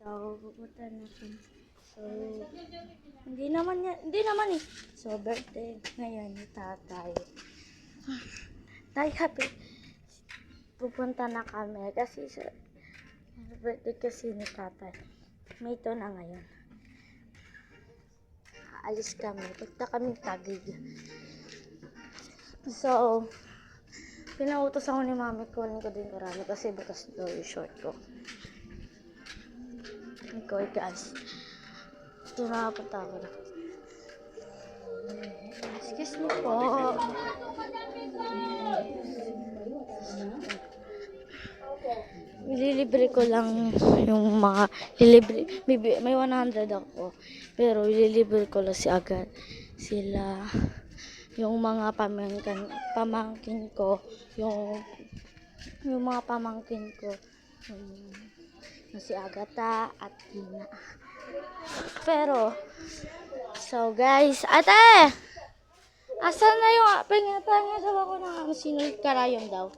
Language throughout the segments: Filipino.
So, pupunta na kami. So, hindi naman eh. So, birthday ngayon ni tatay. Tay, happy. Pupunta na kami kasi sa birthday kasi ni tatay. May ito na ngayon. Aalis kami. Punta kami Taguig. So, pinautos ako ni mami ko. Kunin ko din karami kasi bukas daw yung short ko. Okay guys. Ito na punta ako na. Excuse me po. Ililibre ko lang yung mga may 100 ako pero ililibre ko lang sila yung mga pamangkin ko yung mga pamangkin ko si Agatha at Tina. Pero so guys, ate, asan na yung pingatan daw ako ng sinulid karayom daw.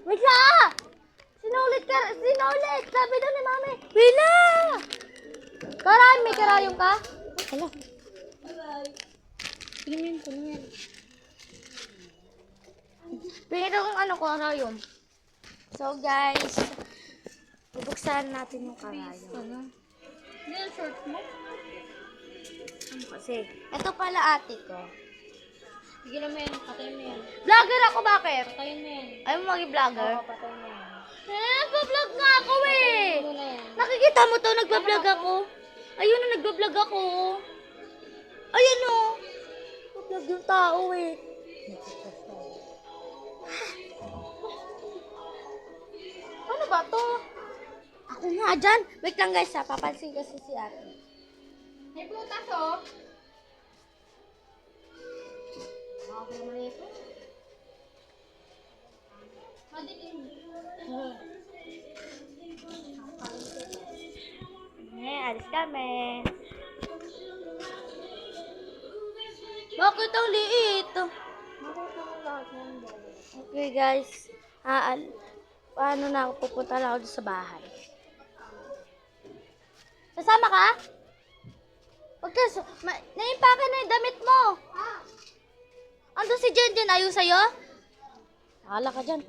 Wait lang! Sinulit! Sabi daw ni mami. Wait lang! Karayom, may karayom ka? Hala. Tingnan ko na yan. Pingin daw kung ano ko karayom. So guys, bubuksan natin yung karayom. Hindi yung short mo? Kasi, ito pala ate ko. Sige na men, patayin mo yan. Vlogger ako, bakit? Patayin mo yan. Ayaw mo maging vlogger? Oo, patayin mo yan. Nagpa-vlog nga ako eh. Ano na yan? Nakikita mo to, nagpa-vlog ako. Ayun na, nagpa-vlog ako. Ayan o. Nagpa-vlog yung tao eh. Ano ba to? Ako nga dyan. Wait lang guys ha, papansin kasi si ate. May butas oh. Ako naman ito. Madilim. Alis kami. Bakit ang liit? Okay guys. Paano na ako? Pupunta na ako sa bahay. Sasama ka? Huwag ka. Naimpake na yung damit mo. Ando si Jen, ayaw sa'yo? Nakala ka dyan.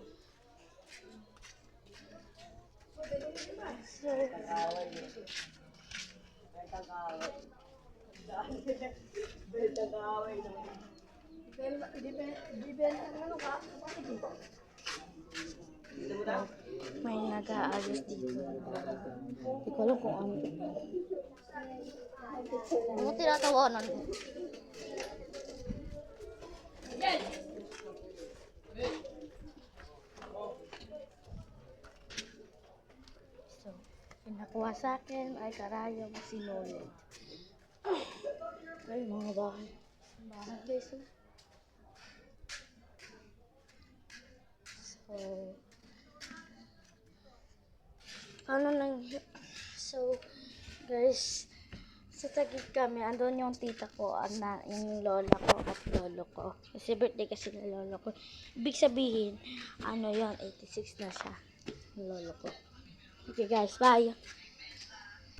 May nag-aayos dito. Hindi ko alam kung ano. Ano tinatawanan mo? So, pinakuha sa akin ay karayom sinulit. Ay, mga bahay. Bahay guys. So, so, guys, sa Taguig kami, andun yung tita ko, yung lola ko at lolo ko. Kasi birthday kasi ng lolo ko. Ibig sabihin, 86 na siya, yung lolo ko. Okay guys, bye!